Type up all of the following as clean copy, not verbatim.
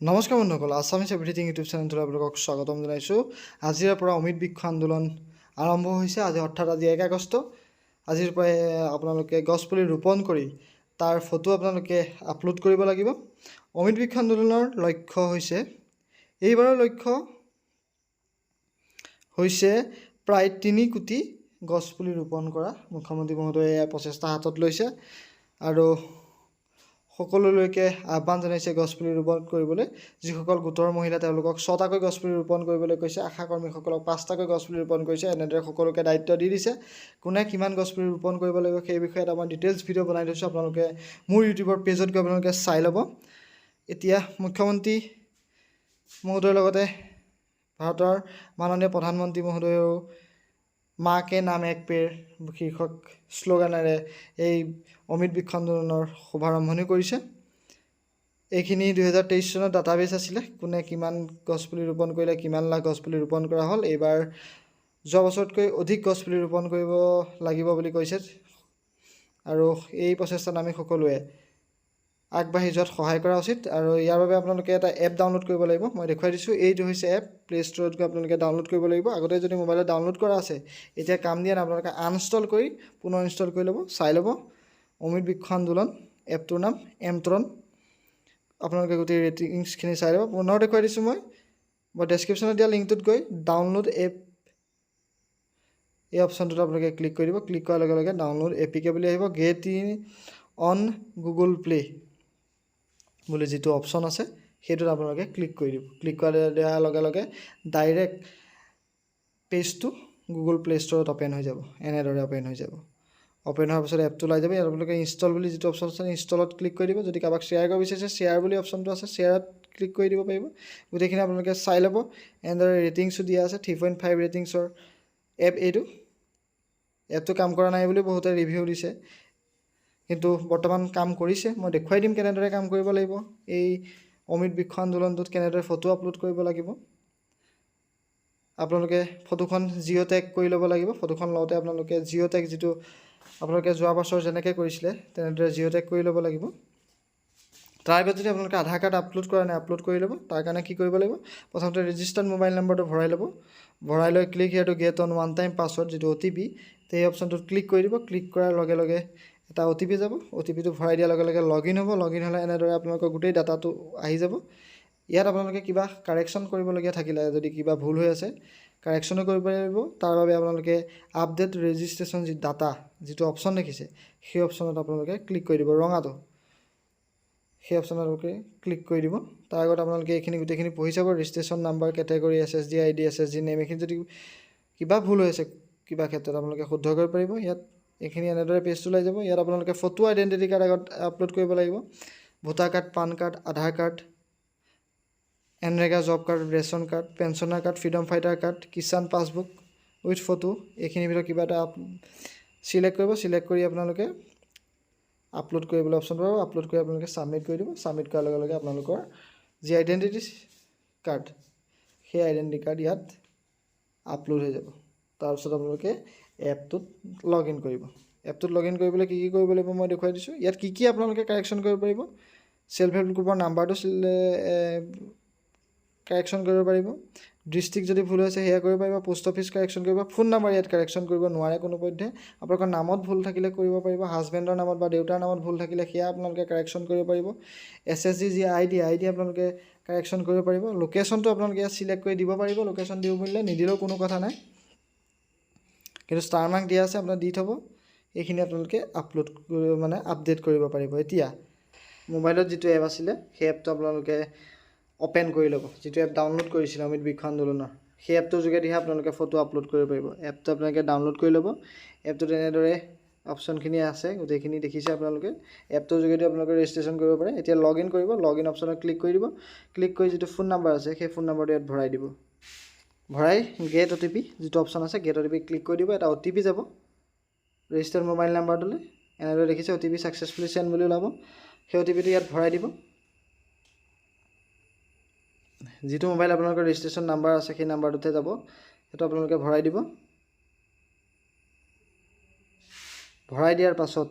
নমস্কাৰ বন্ধুসকল, Assamese everything YouTube চেনেলটোলৈ আপোনালোকক স্বাগতম জনাইছোঁ। আজিৰে পৰা অমিত বৃক্ষ আন্দোলন আৰম্ভ হৈছে। আজি 1 আগষ্ট। আজিৰ পৰাই আপোনালোকে গছপুলি ৰোপণ কৰি তাৰ ফটো আপোনালোকে আপলোড কৰিব লাগিব। অমিত বৃক্ষ আন্দোলনৰ লক্ষ্য হৈছে, এইবাৰৰ লক্ষ্য হৈছে প্ৰায় 3 কোটি গছপুলি ৰোপণ কৰা। মুখ্যমন্ত্ৰী মহোদয়ে এয়া প্ৰচেষ্টা হাতত লৈছে আৰু সকলোলৈকে আহ্বান জনাইছে গছপুলি ৰোপণ কৰিবলৈ। যিসকল গোটৰ মহিলা তেওঁলোকক 6টাকৈ গছপুলি ৰোপণ কৰিবলৈ কৈছে। আশা কৰ্মীসকলক 5টাকৈ গছপুলি ৰোপণ কৰিছে। এনেদৰে সকলোকে দায়িত্ব দি দিছে। কোনে কিমান গছপুলি ৰোপণ কৰিব লাগিব সেই বিষয়ে এটা মই ডিটেইলছ ভিডিঅ' বনাই থৈছোঁ। আপোনালোকে মোৰ ইউটিউবৰ পেজত গৈ আপোনালোকে চাই ল'ব। এতিয়া মুখ্যমন্ত্ৰী মহোদয়ৰ লগতে ভাৰতৰ মাননীয় প্ৰধানমন্ত্ৰী মহোদয়েও মাঁ কে নাম এক পেৰ শীৰ্ষক শ্লোগানেৰে এই অমিত বৃক্ষ আন্দোলনৰ শুভাৰম্ভণি কৰিছে। এইখিনি 2023 চনত ডাটাবেছ আছিলে, কোনে কিমান গছপুলি ৰোপণ কৰিলে, কিমান লাখ গছপুলি ৰোপণ কৰা হ'ল। এইবাৰ যোৱা বছৰতকৈ অধিক গছপুলি ৰোপণ কৰিব লাগিব বুলি কৈছে আৰু এই প্ৰচেষ্টাত আমি সকলোৱে আগবাঢ়ি যোৱাত সহায় কৰা উচিত। আৰু ইয়াৰ বাবে আপোনালোকে এটা এপ ডাউনলোড কৰিব লাগিব। মই দেখুৱাই দিছোঁ, এইটো হৈছে এপ। প্লে' ষ্ট'ৰত গৈ আপোনালোকে ডাউনলোড কৰিব লাগিব। আগতে যদি মোবাইলত ডাউনলোড কৰা আছে, এতিয়া কাম দিয়া নাই, আপোনালোকে আনইনষ্টল কৰি পুনৰ ইনষ্টল কৰি ল'ব, চাই ল'ব। অমিত বৃক্ষ আন্দোলন, এপটোৰ নাম এমট্ৰন। আপোনালোকে গোটেই ৰেটিংছখিনি চাই ল'ব। পুনৰ দেখুৱাই দিছোঁ মই ডেছক্ৰিপশ্যনত দিয়া লিংকটোত গৈ ডাউনলোড এপ এই অপশ্যনটোত আপোনালোকে ক্লিক কৰি দিব। ক্লিক কৰাৰ লগে লগে ডাউনলোড এপিকে বুলি আহিব। Get in on Google play' বুলি যিটো অপশ্যন আছে সেইটোত আপোনালোকে ক্লিক কৰি দিব। ক্লিক কৰা দিয়াৰ লগে লগে ডাইৰেক্ট পেজটো গুগল প্লে' ষ্ট'ৰত অ'পেন হৈ যাব। এনেদৰে অ'পেন হৈ যাব। অ'পেন হোৱাৰ পিছত এপটো ওলাই যাব। ইয়াত আপোনালোকে ইনষ্টল বুলি যিটো অপশ্যন আছে ইনষ্টলত ক্লিক কৰি দিব। যদি কাৰোবাক শ্বেয়াৰ কৰিব বিচাৰিছে, শ্বেয়াৰ বুলি অপশ্যনটো আছে, শ্বেয়াৰত ক্লিক কৰি দিব পাৰিব। গোটেইখিনি আপোনালোকে চাই ল'ব। এনেদৰে ৰেটিংছো দিয়া আছে, 3.5 ৰেটিংছৰ এপ এইটো। এপটো কাম কৰা নাই বুলি বহুতে ৰিভিউ দিছে, কিন্তু বৰ্তমান কাম কৰিছে। মই দেখুৱাই দিম কেনেদৰে কাম কৰিব লাগিব। এই অমিত বৃক্ষ আন্দোলনটোত কেনেদৰে ফটো আপলোড কৰিব লাগিব। আপোনালোকে ফটোখন জিঅ' টেগ কৰি ল'ব লাগিব। ফটোখন লওঁতে আপোনালোকে জিঅ' টেগ যিটো আপোনালোকে যোৱা বছৰ যেনেকৈ কৰিছিলে তেনেদৰে জিঅ' টেগ কৰি ল'ব লাগিব। তাৰ আগত যদি আপোনালোকে আধাৰ কাৰ্ড আপলোড কৰা নাই, আপলোড কৰি ল'ব। তাৰ কাৰণে কি কৰিব লাগিব, প্ৰথমতে ৰেজিষ্টাৰ্ড মোবাইল নম্বৰটো ভৰাই ল'ব। ভৰাই লৈ click here to get an one time password, যিটো OTP, সেই অপশ্যনটোত ক্লিক কৰি দিব। ক্লিক কৰাৰ লগে লগে এটা OTP যাব। OTPটো ভৰাই দিয়াৰ লগে লগে লগ ইন হ'ব। লগ ইন হ'লে এনেদৰে আপোনালোকৰ গোটেই ডাটাটো আহি যাব। ইয়াত আপোনালোকে কিবা কাৰেকশ্যন কৰিবলগীয়া থাকিলে, যদি কিবা ভুল হৈ আছে কাৰেকশ্যনো কৰিব লাগিব। তাৰ বাবে আপোনালোকে আপডেট ৰেজিষ্ট্ৰেশ্যন যি ডাটা যিটো অপশ্যন দেখিছে সেই অপশ্যনত আপোনালোকে ক্লিক কৰি দিব, ৰঙাটো। সেই অপশ্যনত আপোনালোকে ক্লিক কৰি দিব। তাৰ আগত আপোনালোকে এইখিনি গোটেইখিনি পঢ়ি চাব। Registration number, category, SSD ID, SSG name, এইখিনি যদি কিবা ভুল হৈ আছে কিবা ক্ষেত্ৰত আপোনালোকে শুদ্ধ কৰিব পাৰিব। ইয়াত এইখিনি এনেদৰে পেজটো ওলাই যাব। ইয়াত আপোনালোকে ফটো, আইডেণ্টিটি কাৰ্ড আগত আপলোড কৰিব লাগিব। Voter card, PAN card, Aadhaar card, NREGA job card, ration card, pensioner card, freedom fighter card, Kisan passbook with photo, এইখিনিৰ ভিতৰত কিবা এটা চিলেক্ট কৰিব। চিলেক্ট কৰি আপোনালোকে আপলোড কৰিবলৈ অপশ্যন পাব। আপলোড কৰি আপোনালোকে ছাবমিট কৰি দিব। ছাবমিট কৰাৰ লগে লগে আপোনালোকৰ যি আইডেণ্টিটি কাৰ্ড সেই আইডেণ্টিটি কাৰ্ড ইয়াত আপলোড হৈ যাব। তাৰপিছত আপোনালোকে এপটোত লগ ইন কৰিব। এপটোত লগ ইন কৰিবলৈ কি কি কৰিব লাগিব মই দেখুৱাই দিছোঁ। ইয়াত কি কি আপোনালোকে কাৰেকশ্যন কৰিব পাৰিব, চেল্ফ হেল্প গ্ৰুপৰ নাম্বাৰটো কাৰেকশ্যন কৰিব পাৰিব। ডিষ্ট্ৰিক্ট যদি ভুল হৈছে সেয়া কৰিব পাৰিব। পোষ্ট অফিচ কাৰেকশ্যন কৰিব। ফোন নাম্বাৰ ইয়াত কাৰেকশ্যন কৰিব নোৱাৰে কোনোপধ্যে। আপোনালোকৰ নামত ভুল থাকিলে কৰিব পাৰিব। হাজবেণ্ডৰ নামত বা দেউতাৰ নামত ভুল থাকিলে সেয়া আপোনালোকে কাৰেকশ্যন কৰিব পাৰিব। SSG যি ID আপোনালোকে কাৰেকশ্যন কৰিব পাৰিব। লোকেশ্যনটো আপোনালোকে ইয়াত চিলেক্ট কৰি দিব পাৰিব। লোকেশ্যন দিওঁ বুলিলে, নিদিলেও কোনো কথা নাই, কিন্তু ষ্টাৰ মাৰ্ক দিয়া আছে, আপোনাৰ দি থ'ব। এইখিনি আপোনালোকে আপলোড আপডেট কৰিব পাৰিব। এতিয়া মোবাইলত যিটো এপ আছিলে সেই এপটো আপোনালোকে অ'পেন কৰি ল'ব। যিটো এপ ডাউনলোড কৰিছিলে অমিত বৃক্ষ আন্দোলনৰ, সেই এপটোৰ যোগেদিহে আপোনালোকে ফটো আপলোড কৰিব পাৰিব। এপটো আপোনালোকে ডাউনলোড কৰি ল'ব। এপটোত এনেদৰে অপশ্যনখিনি আছে, গোটেইখিনি দেখিছে আপোনালোকে। এপটোৰ যোগেদি আপোনালোকে ৰেজিষ্ট্ৰেশ্যন কৰিব পাৰে। এতিয়া লগ ইন কৰিব। লগ ইন অপশ্যনত ক্লিক কৰি দিব। ক্লিক কৰি যিটো ফোন নাম্বাৰ আছে সেই ফোন নাম্বাৰটো ইয়াত ভৰাই দিব। ভৰাই গেট OTP যিটো অপশ্যন আছে গেট OTP ক্লিক কৰি দিব। এটা OTP যাব ৰেজিষ্টাৰ্ড মোবাইল নাম্বাৰটোলৈ। এনেদৰে দেখিছে OTP ছাকচেছফুলি চেণ্ড বুলি ওলাব। সেই OTPটো ইয়াত ভৰাই দিব। যিটো মোবাইল আপোনালোকৰ ৰেজিষ্ট্ৰেশ্যন নাম্বাৰ আছে সেই নাম্বাৰটোতে যাব, সেইটো আপোনালোকে ভৰাই দিব। ভৰাই দিয়াৰ পাছত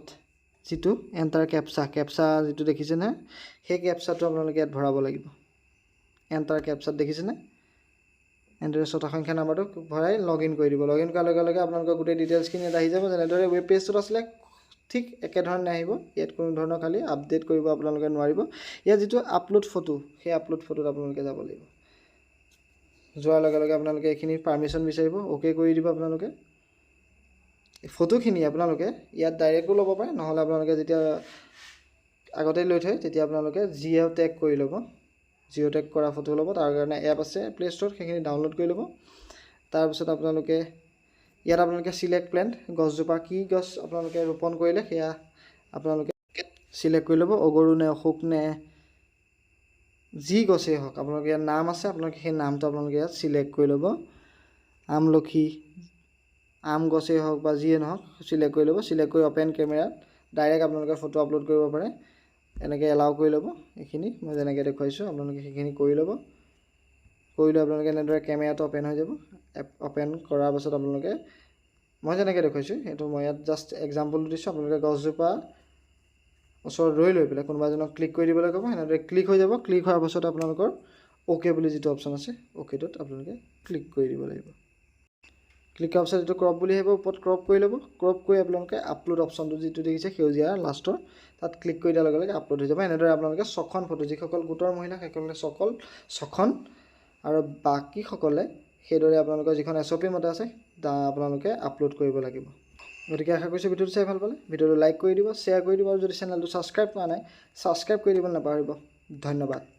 যিটো এণ্টাৰ কেপচা যিটো দেখিছে নহয়, সেই কেপচাটো আপোনালোকে ইয়াত ভৰাব লাগিব। এণ্টাৰ কেপচাত দেখিছেনে এনেদৰে 6টা সংখ্যা নাম্বাৰটো ভৰাই লগ ইন কৰি দিব লগ ইন কৰাৰ লগে লগে আপোনালোকৰ গোটেই ডিটেইলছখিনি ইয়াত আহি যাব যেনেদৰে ৱেব পেজটোত আছিলে ঠিক একেধৰণে আহিব ইয়াত কোনো ধৰণৰ খালি আপডেট কৰিব আপোনালোকে নোৱাৰিব ইয়াত যিটো আপলোড ফটো সেই আপলোড ফটোত আপোনালোকে যাব লাগিব যোৱাৰ লগে লগে আপোনালোকে এইখিনি পাৰ্মিশ্যন বিচাৰিব অ'কে কৰি দিব আপোনালোকে ফটোখিনি আপোনালোকে ইয়াত ডাইৰেক্টো ল'ব পাৰে নহ'লে আপোনালোকে যেতিয়া আগতে লৈ থয় তেতিয়া আপোনালোকে জিঅ' টেগ কৰি ল'ব জিঅ' টেগ কৰা ফটো ল'ব তাৰ কাৰণে এপ আছে প্লে ষ্ট'ৰত সেইখিনি ডাউনলোড কৰি ল'ব তাৰপিছত আপোনালোকে ইয়াত আপোনালোকে চিলেক্ট প্লেণ্ট গছজোপা কি গছ আপোনালোকে ৰোপণ কৰিলে সেয়া আপোনালোকে চিলেক্ট কৰি ল'ব অগৰু নে অশোক নে যি গছেই হওক আপোনালোকে ইয়াত নাম আছে আপোনালোকে সেই নামটো আপোনালোকে ইয়াত চিলেক্ট কৰি ল'ব আমলখি আম গছেই হওক বা যিয়ে নহওক চিলেক্ট কৰি ল'ব চিলেক্ট কৰি অ'পেন কেমেৰাত ডাইৰেক্ট আপোনালোকে ফটো আপলোড কৰিব পাৰে এনেকৈ এলাউ কৰি ল'ব এইখিনি মই যেনেকৈ দেখুৱাইছোঁ আপোনালোকে সেইখিনি কৰি ল'ব কৰি লৈ আপোনালোকে এনেদৰে কেমেৰাটো অ'পেন হৈ যাব অ'পেন কৰাৰ পাছত আপোনালোকে মই যেনেকৈ দেখুৱাইছোঁ সেইটো মই ইয়াত জাষ্ট এক্সাম্পলটো দিছোঁ আপোনালোকে গছজোপা ওচৰত ৰৈ লৈ পেলাই কোনোবা এজনক ক্লিক কৰি দিবলৈ ক'ব এনেদৰে ক্লিক হৈ যাব ক্লিক হোৱাৰ পাছত আপোনালোকৰ অ'কে বুলি যিটো অপশ্যন আছে অ'কেটোত আপোনালোকে ক্লিক কৰি দিব লাগিব ক্লিক কৰাৰ পাছত যিটো ক্ৰপ বুলি আহিব ওপৰত ক্ৰপ কৰি ল'ব ক্ৰপ কৰি আপোনালোকে আপলোড অপশ্যনটো যিটো দেখিছে সেউজীয়া লাষ্টৰ তাত ক্লিক কৰি দিয়াৰ লগে লগে আপলোড হৈ যাব এনেদৰে আপোনালোকে 6খন ফটো যিসকল গোটৰ মহিলা সেইসকলে 6খন আৰু বাকীসকলে সেইদৰে আপোনালোকৰ যিখন SOP মতে আছে আপোনালোকে আপলোড কৰিব লাগিব গতিকে আশা কৰিছোঁ ভিডিঅ'টো চাই ভাল পালে ভিডিঅ'টো লাইক কৰি দিব শ্বেয়াৰ কৰি দিব আৰু যদি চেনেলটো ছাবস্ক্ৰাইব কৰা নাই ছাবস্ক্ৰাইব কৰি দিব নাপাহৰিব ধন্যবাদ